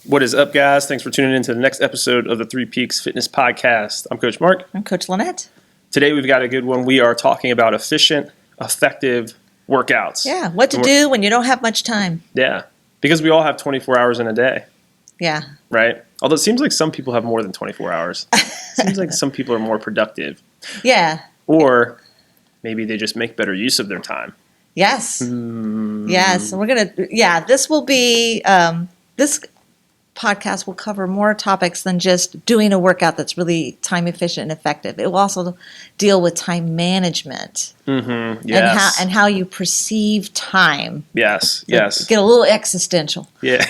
What is up, guys? Thanks for tuning in to the next episode of the Three Peaks Fitness Podcast. I'm Coach Mark. I'm Coach Lynette. Today we've got a good one. We are talking about efficient, effective workouts. Yeah, what to do when you don't have much time. Yeah, because we all have 24 hours in a day. Yeah. Right? Although it seems like some people have more than 24 hours. It seems like some people are more productive. Yeah. Or maybe they just make better use of their time. Yes. Yes. And we're going to, this will be, this podcast will cover more topics than just doing a workout that's really time efficient and effective. It will also deal with time management. Mm-hmm. Yes. And how you perceive time. Yes. So yes. Get a little existential. Yeah.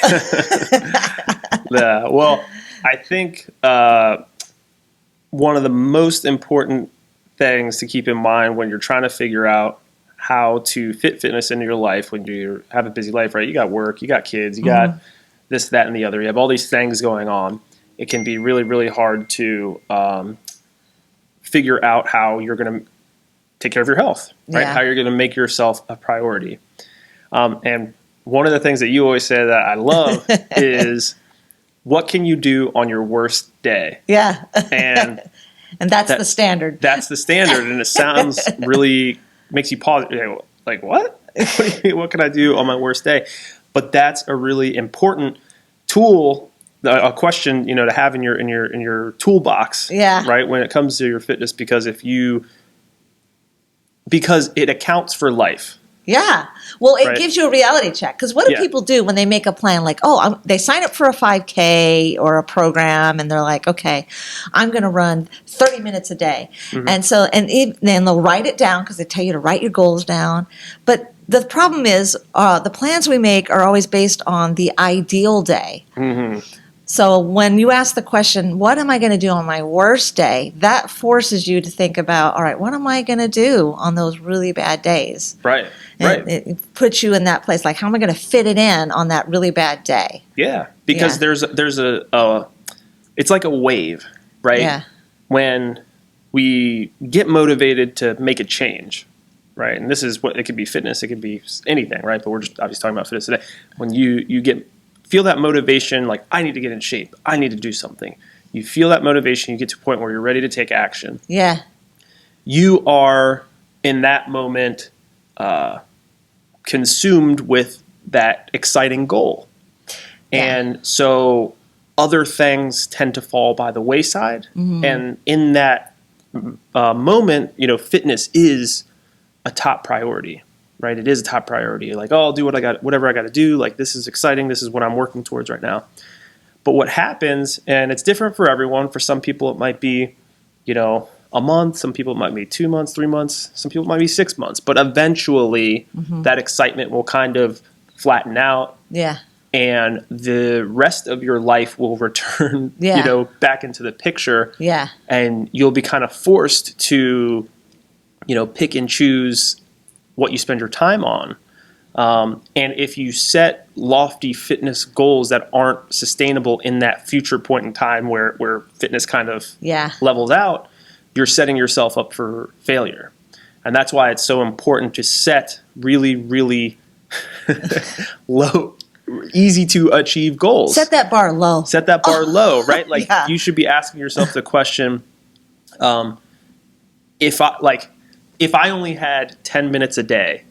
Yeah. Well, I think one of the most important things to keep in mind when you're trying to figure out how to fit fitness into your life when you have a busy life, right? You got work, you got kids, you got this, that, and the other. You have all these things going on. It can be really, really hard to figure out how you're going to take care of your health, right? Yeah. How you're going to make yourself a priority. And one of the things that you always say that I love is, what can you do on your worst day? Yeah. And that's the standard. That's the standard. And it sounds really, makes you pause. Like, what? What can I do on my worst day? But that's a really important tool, a question, to have in your toolbox. Yeah. Right. When it comes to your fitness, because it accounts for life. Yeah. Well, it Right. gives you a reality check. Because what do people do when they make a plan? Like, they sign up for a 5K or a program, and they're like, okay, I'm going to run 30 minutes a day. Mm-hmm. And so, then they'll write it down because they tell you to write your goals down. But the problem is the plans we make are always based on the ideal day. Mm-hmm. So when you ask the question, what am I going to do on my worst day? That forces you to think about, all right, what am I going to do on those really bad days? Right. And Right. it puts you in that place. Like, how am I going to fit it in on that really bad day? Yeah. Because there's it's like a wave, right? Yeah. When we get motivated to make a change, right? And this is what it could be: fitness, it could be anything, right? But we're just obviously talking about fitness today. When you feel that motivation, like, I need to get in shape, I need to do something. You feel that motivation, you get to a point where you're ready to take action. Yeah. You are in that moment consumed with that exciting goal. Yeah. And so other things tend to fall by the wayside. Mm-hmm. And in that moment, fitness is a top priority, right? It is a top priority. Like, I'll do whatever I got to do. Like, this is exciting. This is what I'm working towards right now. But what happens, and it's different for everyone. For some people, it might be, a month. Some people it might be 2 months, 3 months. Some people it might be 6 months. But eventually, that excitement will kind of flatten out. Yeah. And the rest of your life will return, back into the picture. Yeah. And you'll be kind of forced to, pick and choose what you spend your time on. And if you set lofty fitness goals that aren't sustainable in that future point in time where fitness kind of levels out, you're setting yourself up for failure. And that's why it's so important to set really, really low, easy to achieve goals. Set that bar low. Set that bar low, right? Like, you should be asking yourself the question, if I only had 10 minutes a day,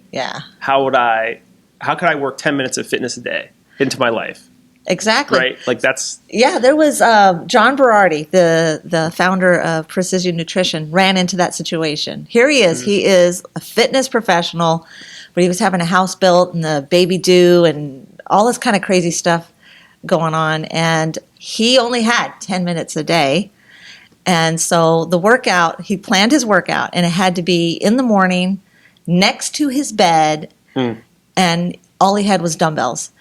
how could I work 10 minutes of fitness a day into my life? Exactly. Right? Like, that's... Yeah, there was John Berardi, the founder of Precision Nutrition, ran into that situation. Here he is. He is a fitness professional, but he was having a house built and the baby due and all this kind of crazy stuff going on. And he only had 10 minutes a day. And so he planned his workout, and it had to be in the morning next to his bed, and all he had was dumbbells.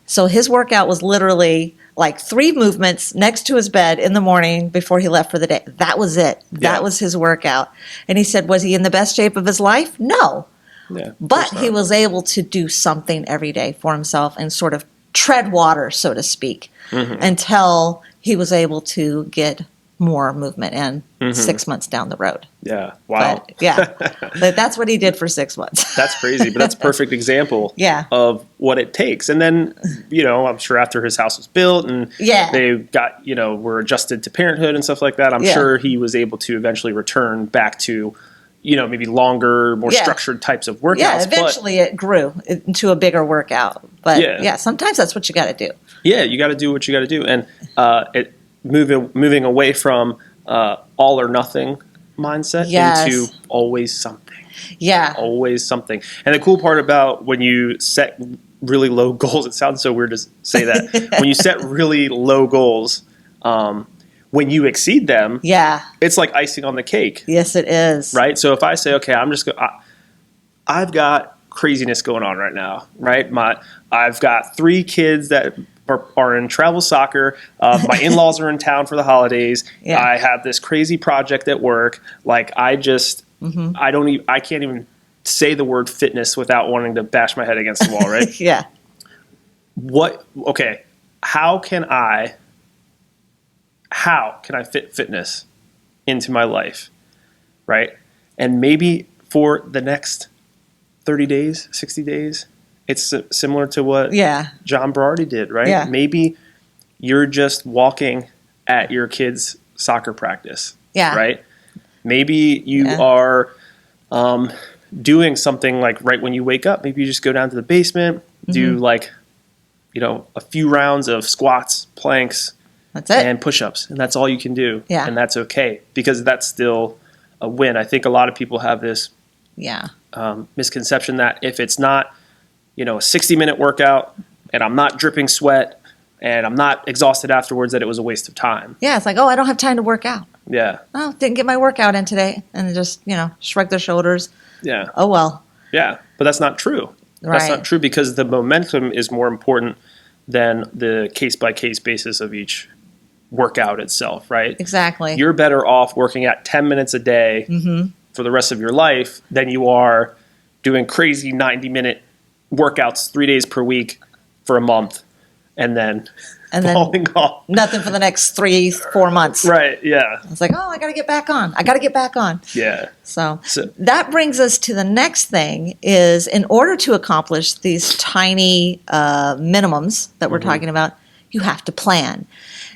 So his workout was literally like 3 movements next to his bed in the morning before he left for the day. That was it. That was his workout. And he said, was he in the best shape of his life? No. Yeah, but he was able to do something every day for himself and sort of tread water, so to speak, until he was able to get more movement in 6 months down the road. Yeah. Wow. But, yeah. But that's what he did for 6 months. That's crazy, but that's a perfect example Yeah. of what it takes. And then, I'm sure after his house was built and Yeah. they got, were adjusted to parenthood and stuff like that, I'm Yeah. sure he was able to eventually return back to, maybe longer, more Yeah. structured types of workouts. Yeah, eventually it grew into a bigger workout. But Yeah. sometimes that's what you got to do. Yeah, you got to do what you got to do. And moving away from all or nothing mindset Yes. into always something. Yeah. Always something. And the cool part about when you set really low goals, it sounds so weird to say that. When you set really low goals, when you exceed them, Yeah. it's like icing on the cake, Yes, it is. right? So if I say, okay, I've got craziness going on right now, right? I've got 3 kids that are in travel soccer. My in-laws are in town for the holidays. Yeah. I have this crazy project at work. Like I can't even say the word fitness without wanting to bash my head against the wall, right? Yeah. How can I fit fitness into my life, right? And maybe for the next 30 days, 60 days, it's similar to what Yeah. John Berardi did, right? Yeah. Maybe you're just walking at your kid's soccer practice, Yeah. right? Maybe you Yeah. are doing something like right when you wake up. Maybe you just go down to the basement, do a few rounds of squats, planks, That's it. and push-ups, and that's all you can do. Yeah. And that's okay because that's still a win. I think a lot of people have this Yeah. misconception that if it's not, a 60-minute workout and I'm not dripping sweat and I'm not exhausted afterwards, that it was a waste of time. Yeah. It's like, oh, I don't have time to work out. Yeah. Oh, didn't get my workout in today. And just, shrug their shoulders. Yeah. Oh, well. Yeah. But that's not true. That's Right. not true because the momentum is more important than the case-by-case basis of each workout itself, right? Exactly. You're better off working at 10 minutes a day for the rest of your life than you are doing crazy 90-minute workouts 3 days per week for a month and then falling off. Nothing for the next 3-4 months. Right, yeah. It's like, oh, I got to get back on. I got to get back on. Yeah. So So- that brings us to the next thing is in order to accomplish these tiny minimums that we're talking about, you have to plan,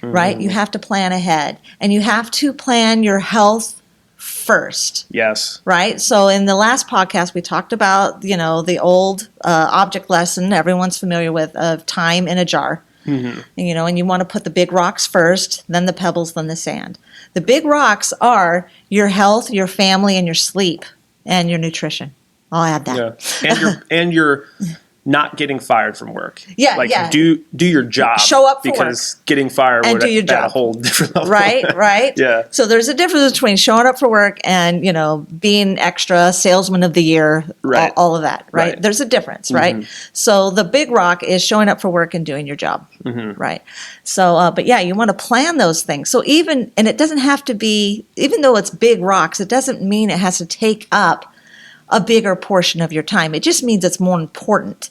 right? You have to plan ahead and you have to plan your health first. Yes. Right. So in the last podcast, we talked about, the old object lesson everyone's familiar with of time in a jar. And you want to put the big rocks first, then the pebbles, then the sand. The big rocks are your health, your family, and your sleep and your nutrition. I'll add that. Yeah. And you're not getting fired from work. Yeah, like yeah. do your job. Show up for because getting fired And would do your at a job. whole different level. Right. Yeah. So there's a difference between showing up for work and, being extra salesman of the year, Right. all of that, right? Right. There's a difference, right? So the big rock is showing up for work and doing your job, right? So, but yeah, you want to plan those things. So and it doesn't have to be, even though it's big rocks, it doesn't mean it has to take up a bigger portion of your time. It just means it's more important.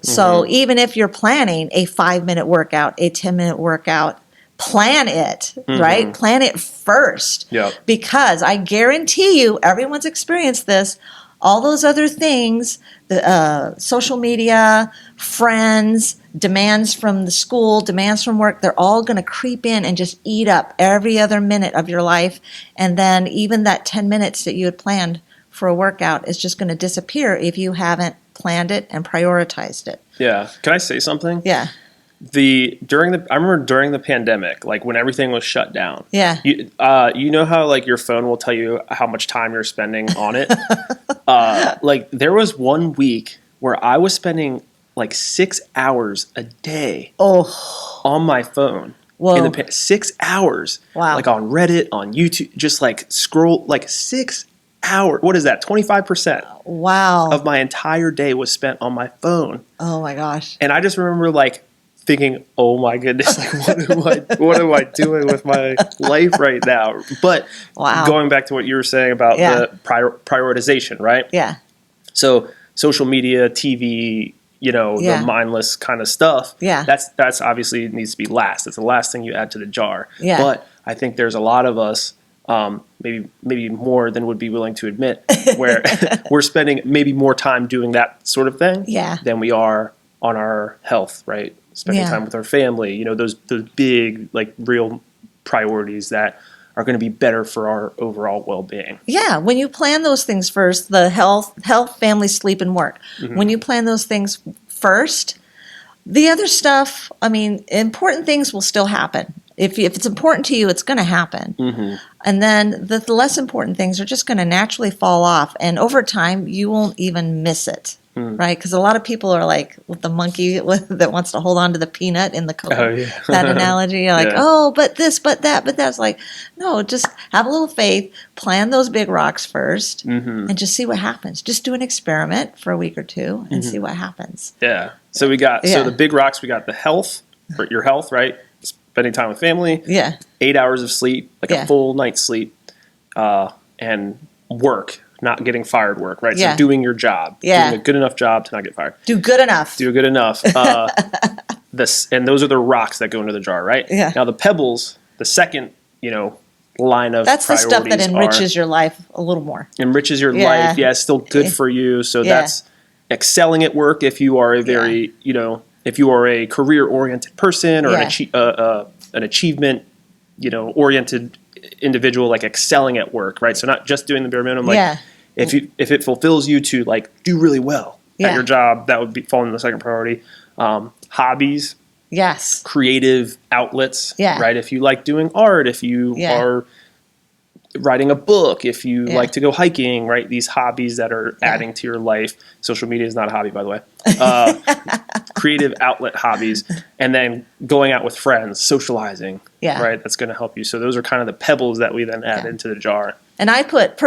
So even if you're planning a 5-minute workout, a 10-minute workout, plan it, right? Plan it first. Yep. Because I guarantee you, everyone's experienced this, all those other things, the social media, friends, demands from the school, demands from work, they're all going to creep in and just eat up every other minute of your life. And then even that 10 minutes that you had planned for a workout is just going to disappear if you haven't planned it and prioritized it. Yeah. Can I say something? Yeah. I remember during the pandemic, like when everything was shut down. Yeah. You know how like your phone will tell you how much time you're spending on it? Like there was one week where I was spending like 6 hours a day on my phone. Whoa. 6 hours. Wow. Like on Reddit, on YouTube, just like scroll like 6 hours. What is that? 25% Wow. of my entire day was spent on my phone. Oh my gosh. And I just remember like thinking, oh my goodness, like what am I doing with my life right now? But Wow. going back to what you were saying about Yeah. the prioritization, right? Yeah. So social media, TV, Yeah. the mindless kind of stuff. Yeah. That's obviously needs to be last. It's the last thing you add to the jar. Yeah. But I think there's a lot of us, maybe more than would be willing to admit, where we're spending maybe more time doing that sort of thing Yeah. than we are on our health, right? Spending Yeah. time with our family, those big, like, real priorities that are going to be better for our overall well-being. Yeah, when you plan those things first, the health, family, sleep, and work. When you plan those things first, the other stuff, I mean, important things will still happen. If it's important to you, it's going to happen. And then the less important things are just going to naturally fall off. And over time, you won't even miss it, right? Because a lot of people are like with the monkey that wants to hold on to the peanut in the coconut. Oh, yeah. That analogy. You're like, Yeah. oh, but this, but that, but that's like, no, just have a little faith, plan those big rocks first, and just see what happens. Just do an experiment for a week or two and see what happens. Yeah. So we got Yeah. the big rocks. We got the health, for your health, right? Spending time with family. Yeah. 8 hours of sleep, like Yeah. a full night's sleep, and work, not getting fired work, right? Yeah. So doing your job, Yeah. doing a good enough job to not get fired. Do good enough. Do good enough. And those are the rocks that go into the jar, right? Yeah. Now the pebbles, the second, line of That's the stuff that priorities enriches your life a little more. enriches your Yeah. life. Yeah, it's still good for you. So Yeah. that's excelling at work if you are a very, if you are a career-oriented person or an achievement, oriented individual, like excelling at work, right? So not just doing the bare minimum. Like Yeah. if it fulfills you to like do really well Yeah. at your job, that would be fall in the second priority. Hobbies, Yes. creative outlets, Yeah. right? If you like doing art, if you Yeah. are writing a book, if you Yeah. like to go hiking, right? These hobbies that are adding to your life. Social media is not a hobby, by the way. Creative outlet hobbies, and then going out with friends, socializing, Yeah. right? That's going to help you. So those are kind of the pebbles that we then add Yeah. into the jar. And I put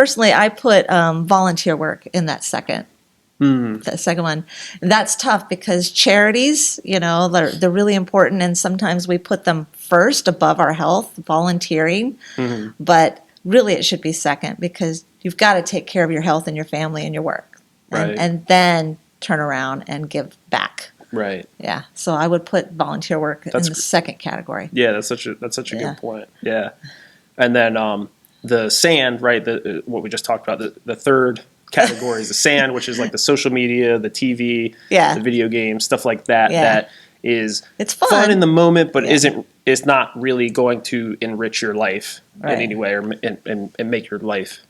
volunteer work in that second. That second one. And that's tough because charities, they're really important, and sometimes we put them first above our health, volunteering. But really, it should be second because you've got to take care of your health and your family and your work, Right. and then turn around and give back. Right. Yeah. So I would put volunteer work in That's the second category. Yeah, that's such a Yeah. good point. Yeah. And then the sand, right? What we just talked about, the third category is the sand, which is like the social media, the TV, Yeah. the video games, stuff like that. Yeah. That is It's fun. in the moment, but Yeah. is not really going to enrich your life Right. in any way and make your life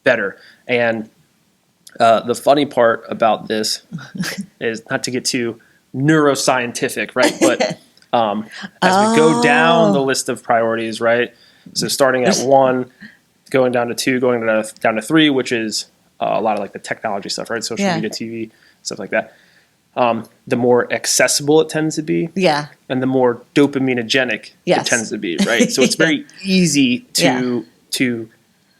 better. And the funny part about this is not to get too neuroscientific, right? But as we go down the list of priorities, right? So starting at 1, going down to 2, going down to 3, which is a lot of like the technology stuff, right? Social Yeah. media, TV, stuff like that. The more accessible it tends to be, Yeah. and the more dopaminergic Yes. it tends to be, right? So it's very easy to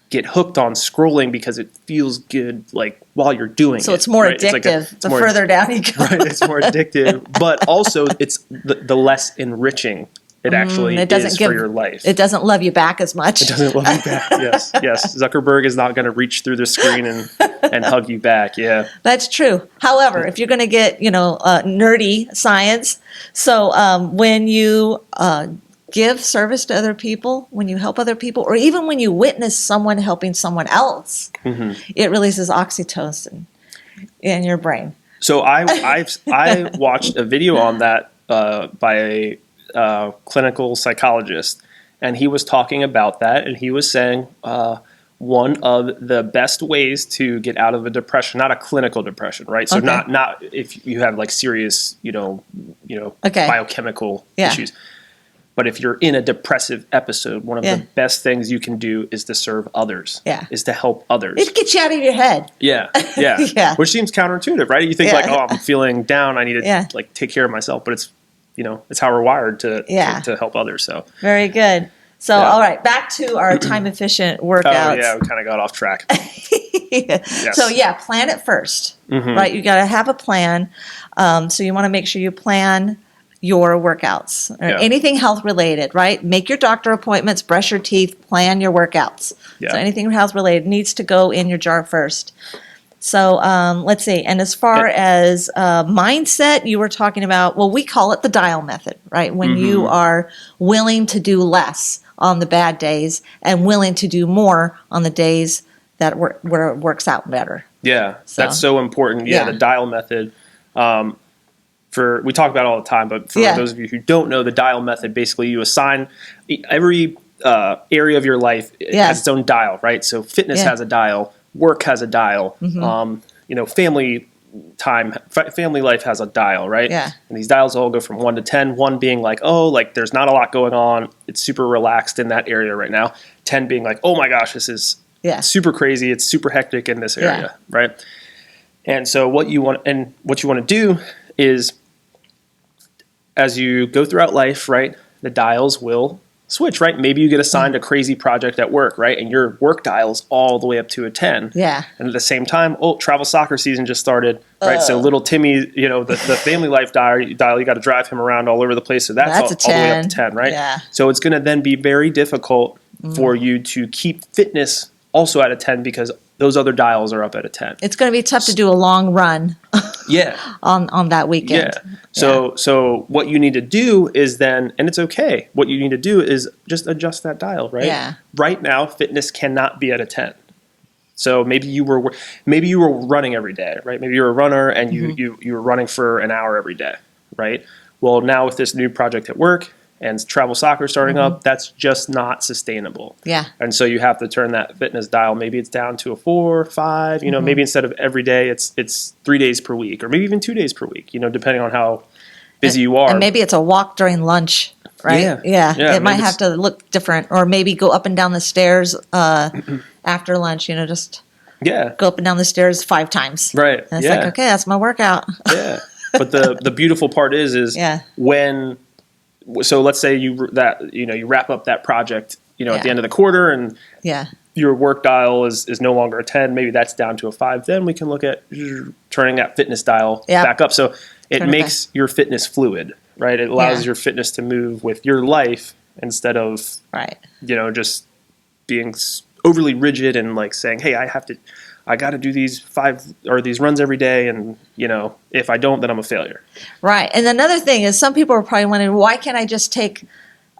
get hooked on scrolling because it feels good, like while you're doing it. So it's more right? addictive It's the more- further down you go. right? It's more addictive, but also it's the less enriching it actually it doesn't is give- for your life. It doesn't love you back as much. It doesn't love you back. Yes, yes. Zuckerberg is not going to reach through the screen and hug you back. Yeah, That's true. However, if you're going to get, nerdy science, so when you give service to other people, when you help other people, or even when you witness someone helping someone else, it releases oxytocin in your brain. So I watched a video on that by a clinical psychologist, and he was talking about that, and he was saying one of the best ways to get out of a depression, not a clinical depression, right? So Okay. not if you have like serious, Okay. biochemical Yeah. issues. But if you're in a depressive episode, one of Yeah. the best things you can do is to serve others. Yeah. Is to help others. It gets you out of your head. Yeah, yeah, Yeah. Which seems counterintuitive, right? You think Yeah. like, oh, I'm feeling down. I need to Yeah. like take care of myself, but it's it's how we're wired to Yeah. to help others. So Very good. So, Yeah. all right, back to our time efficient oh workouts. yeah, we kind of got off track. So yeah, plan it 1st, right? You got to have a plan. So you want to make sure you plan your workouts or Yeah. anything health related, right? Make your doctor appointments, brush your teeth, plan your workouts. Yeah. So anything health related needs to go in your jar first. So let's see. And as far as mindset, you were talking about, well, we call it the dial method, right? When you are willing to do less on the bad days and willing to do more on the days that where it works out better. Yeah, So, that's so important. Yeah, yeah. the dial method. We talk about it all the time, but for those of you who don't know, the dial method, basically you assign every area of your life has its own dial, right? So fitness has a dial, work has a dial, family time, family life has a dial, right? Yeah. And these dials all go from 1 to 10, 1 being like, oh, like there's not a lot going on. It's super relaxed in that area right now. 10 being like, oh my gosh, this is super crazy. It's super hectic in this area, right? And so what you want to do is, as you go throughout life, right, the dials will switch, right? Maybe you get assigned a crazy project at work, right? And your work dial's all the way up to a 10. Yeah. And at the same time, travel soccer season just started, right? So little Timmy, the family life dial, you got to drive him around all over the place. So that's all the way up to 10, right? Yeah. So it's going to then be very difficult for you to keep fitness also at a 10 because those other dials are up at a 10. It's going to be tough to do a long run on that weekend. Yeah. So what you need to do is then, and it's okay, what you need to do is just adjust that dial, right? Yeah. Right now, fitness cannot be at a 10. So maybe you were running every day, right? Maybe you're a runner and you were running for an hour every day, right? Well, now with this new project at work and travel soccer starting up, that's just not sustainable. Yeah. And so you have to turn that fitness dial. Maybe it's down to a 4, 5, maybe instead of every day, it's 3 days per week, or maybe even 2 days per week, depending on how busy you are. And maybe it's a walk during lunch, right? Yeah. It might have to look different, or maybe go up and down the stairs after lunch, just go up and down the stairs 5 times. Right. And it's like, okay, that's my workout. Yeah. But the beautiful part is when, so let's say you wrap up that project, at the end of the quarter, and your work dial is no longer a 10, maybe that's down to a 5, then we can look at turning that fitness dial back up. So it makes your fitness fluid, right? It allows your fitness to move with your life instead of, just being overly rigid and like saying, hey, I got to do these 5 or these runs every day. And, if I don't, then I'm a failure. Right. And another thing is, some people are probably wondering, why can't I just take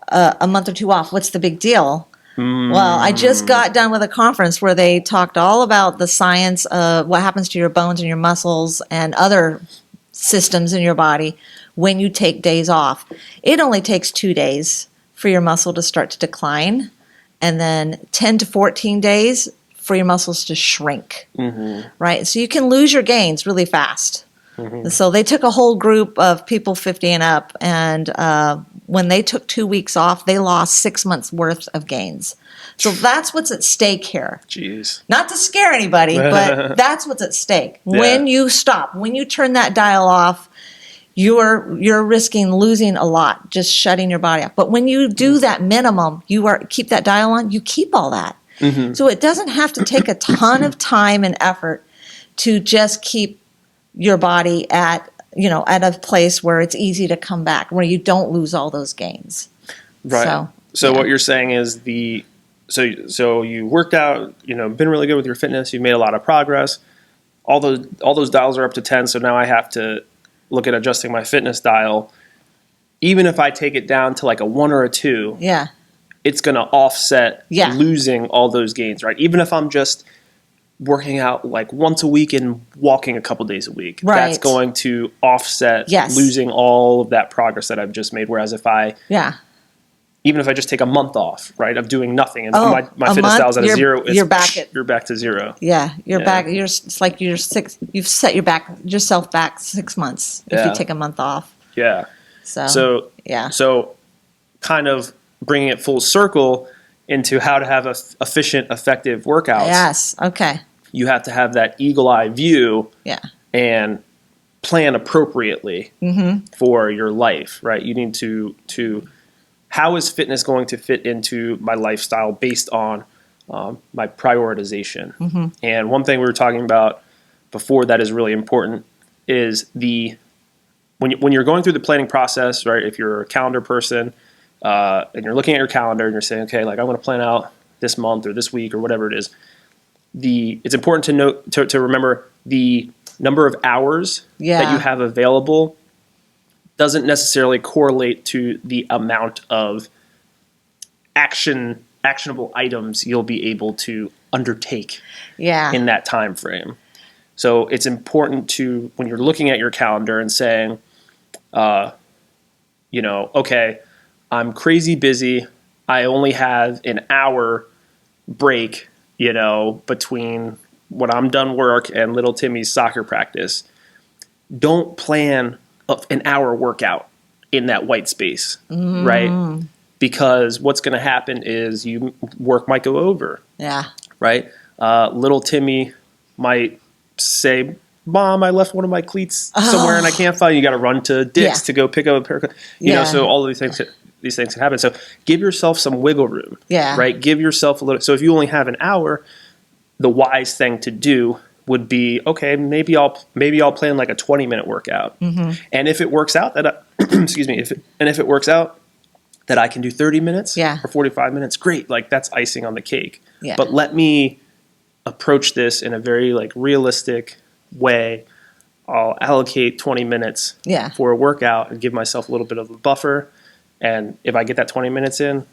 a month or 2 off? What's the big deal? Well, I just got done with a conference where they talked all about the science of what happens to your bones and your muscles and other systems in your body when you take days off. It only takes 2 days for your muscle to start to decline, and then 10 to 14 days for your muscles to shrink, right? So you can lose your gains really fast. So they took a whole group of people 50 and up, and when they took 2 weeks off, they lost 6 months worth of gains. So that's what's at stake here. Jeez. Not to scare anybody, but that's what's at stake. When you stop, when you turn that dial off, you're risking losing a lot, just shutting your body off. But when you do that minimum, keep that dial on, you keep all that. So it doesn't have to take a ton of time and effort to just keep your body at a place where it's easy to come back, where you don't lose all those gains. Right. So what you're saying is so you worked out, been really good with your fitness, you've made a lot of progress. All those dials are up to 10, so now I have to look at adjusting my fitness dial. Even if I take it down to like a 1 or a 2, it's going to offset losing all those gains, right? Even if I'm just working out like once a week and walking a couple days a week, that's going to offset losing all of that progress that I've just made. Whereas even if I just take a month off, right, of doing nothing, and my fitness dial's at a 0, you're back to 0. Yeah, you're back. It's like you've set yourself back 6 months if you take a month off. Yeah. So kind of bringing it full circle into how to have efficient, effective workouts. Yes. Okay. You have to have that eagle eye view. And plan appropriately for your life, right? You need to how is fitness going to fit into my lifestyle based on my prioritization? And one thing we were talking about before that is really important is when you're going through the planning process, right? If you're a calendar person and you're looking at your calendar and you're saying, okay, like I want to plan out this month or this week or whatever it is, it's important to remember the number of hours Yeah. that you have available doesn't necessarily correlate to the amount of actionable items you'll be able to undertake Yeah. in that time frame. So it's important to, when you're looking at your calendar and saying, okay, I'm crazy busy. I only have an hour break, between when I'm done work and little Timmy's soccer practice. Don't plan an hour workout in that white space, right? Because what's going to happen is work might go over, Yeah. right? Little Timmy might say, Mom, I left one of my cleats somewhere and I can't find it. You got to run to Dick's to go pick up a pair of, so all of these things can happen. So give yourself some wiggle room, right? Give yourself a little. So if you only have an hour, the wise thing to do would be, okay, maybe I'll plan like a 20-minute workout. And if it works out that, if it works out that I can do 30 minutes or 45 minutes, great. Like that's icing on the cake. Yeah. But let me approach this in a very like realistic way. I'll allocate 20 minutes for a workout and give myself a little bit of a buffer. And if I get that 20 minutes in,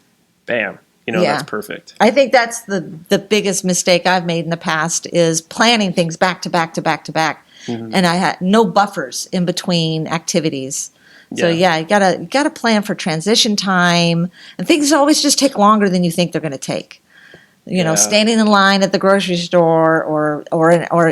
bam, that's perfect. I think that's the biggest mistake I've made in the past is planning things back to back to back to back. And I had no buffers in between activities. So you gotta plan for transition time, and things always just take longer than you think they're going to take. Standing in line at the grocery store, or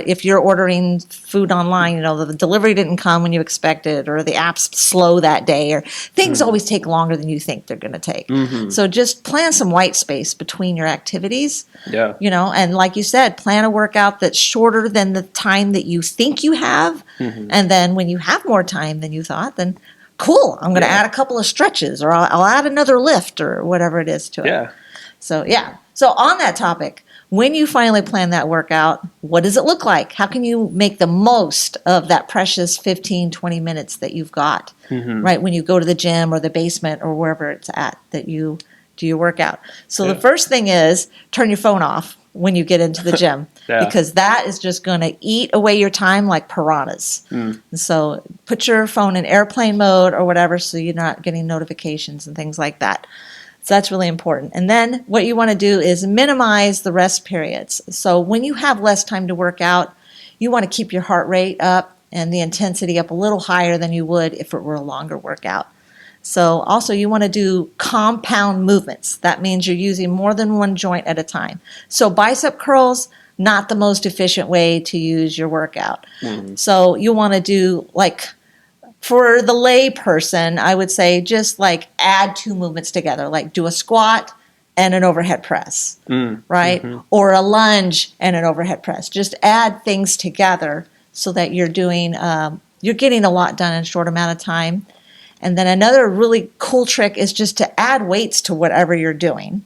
if you're ordering food online, the delivery didn't come when you expected, or the app's slow that day, or things always take longer than you think they're going to take. So just plan some white space between your activities. Yeah. And like you said, plan a workout that's shorter than the time that you think you have, and then when you have more time than you thought, then cool, I'm going to add a couple of stretches, or I'll add another lift, or whatever it is to it. Yeah. So on that topic, when you finally plan that workout, what does it look like? How can you make the most of that precious 15, 20 minutes that you've got, right, when you go to the gym or the basement or wherever it's at that you do your workout? So the first thing is turn your phone off when you get into the gym, because that is just going to eat away your time like piranhas. And so put your phone in airplane mode or whatever, so you're not getting notifications and things like that. So that's really important. And then what you want to do is minimize the rest periods. So when you have less time to work out, you want to keep your heart rate up and the intensity up a little higher than you would if it were a longer workout. So also you want to do compound movements. That means you're using more than one joint at a time. So bicep curls, not the most efficient way to use your workout. So you want to do for the lay person, I would say just add two movements together, like do a squat and an overhead press, right? Or a lunge and an overhead press. Just add things together so that you're getting a lot done in a short amount of time. And then another really cool trick is just to add weights to whatever you're doing.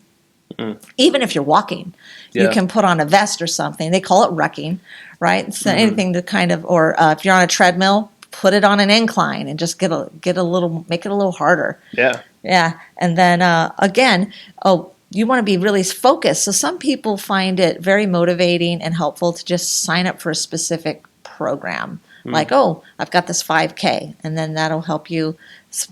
Even if you're walking, you can put on a vest or something. They call it rucking, right? So anything to or if you're on a treadmill, put it on an incline and just make it a little harder. Yeah. And then again, you want to be really focused. So some people find it very motivating and helpful to just sign up for a specific program. Like, I've got this 5K, and then that'll help you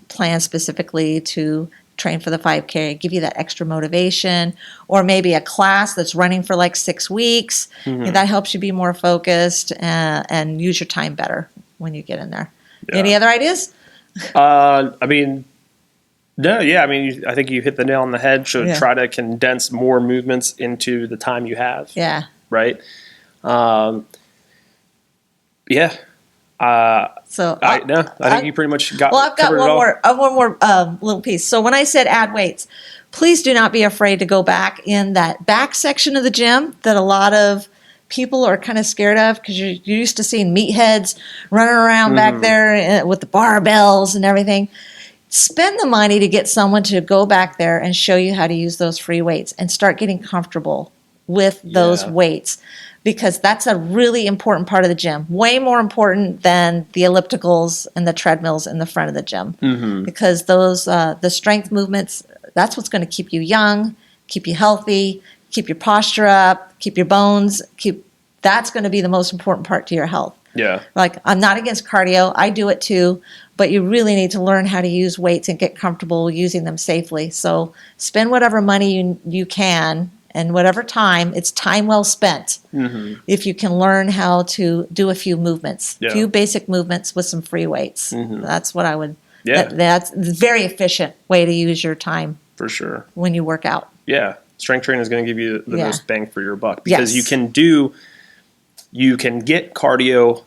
plan specifically to train for the 5K, give you that extra motivation, or maybe a class that's running for 6 weeks. That helps you be more focused and use your time better when you get in there. Any other ideas? I think you hit the nail on the head. So try to condense more movements into the time you have. Yeah. Right? I think you pretty much got. Well, I've got one more little piece. So when I said add weights, please do not be afraid to go back in that back section of the gym that a lot of people are kind of scared of, because you're used to seeing meatheads running around back there with the barbells and everything. Spend the money to get someone to go back there and show you how to use those free weights and start getting comfortable with those weights, because that's a really important part of the gym. Way more important than the ellipticals and the treadmills in the front of the gym, because those the strength movements, that's what's going to keep you young, keep you healthy, keep your posture up, keep your bones, That's going to be the most important part to your health. Yeah. Like, I'm not against cardio. I do it too, but you really need to learn how to use weights and get comfortable using them safely. So spend whatever money you can and whatever time. It's time well spent if you can learn how to do a few movements, Yeah. few basic movements with some free weights. That's what I would. Yeah. That's a very efficient way to use your time For sure. when you work out. Yeah. Strength training is going to give you the Yeah. most bang for your buck because Yes. you can get cardio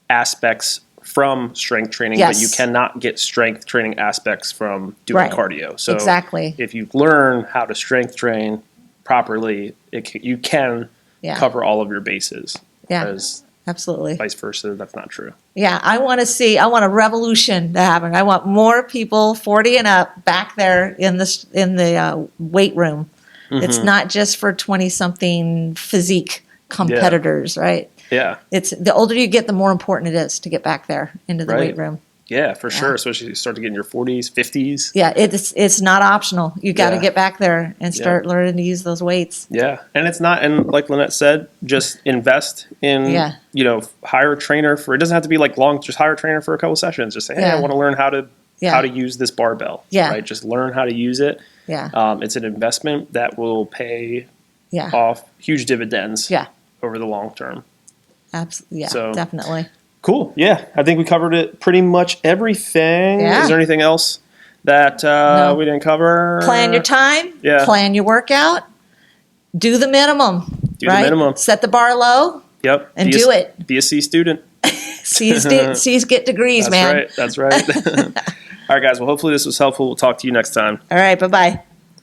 aspects from strength training, but Yes. you cannot get strength training aspects from doing Right. cardio. So Exactly. if you learn how to strength train properly, you can Yeah. cover all of your bases. Yeah. Whereas Absolutely. vice versa, that's not true. Yeah, I want a revolution to happen. I want more people 40 and up back there in the weight room. It's not just for 20 something physique competitors, right? Yeah. It's the older you get, the more important it is to get back there into the Right. weight room. Yeah, for sure. Especially you start to get in your 40s, 50s. Yeah, it's not optional. You got to Yeah. get back there and start learning to use those weights. Yeah. And it's not, and like Lynette said, just invest in, Yeah. hire a trainer for, it doesn't have to be like long, just hire a trainer for a couple sessions. Just say, hey, Yeah. I want to learn how to use this barbell. Yeah. Right. Just learn how to use it. Yeah, It's an investment that will pay yeah, off huge dividends yeah, over the long term. absolutely. Yeah, So- definitely. Cool. Yeah. I think we covered it pretty much everything. Yeah. Is there anything else that No. we didn't cover? Plan your time. Yeah. Plan your workout. Do the minimum. Do the right? minimum. Set the bar low. Yep. And Be a- do it. Be a C student. C's get degrees, That's man. right. That's right. All right, guys. Well, hopefully this was helpful. We'll talk to you next time. All right. Bye bye.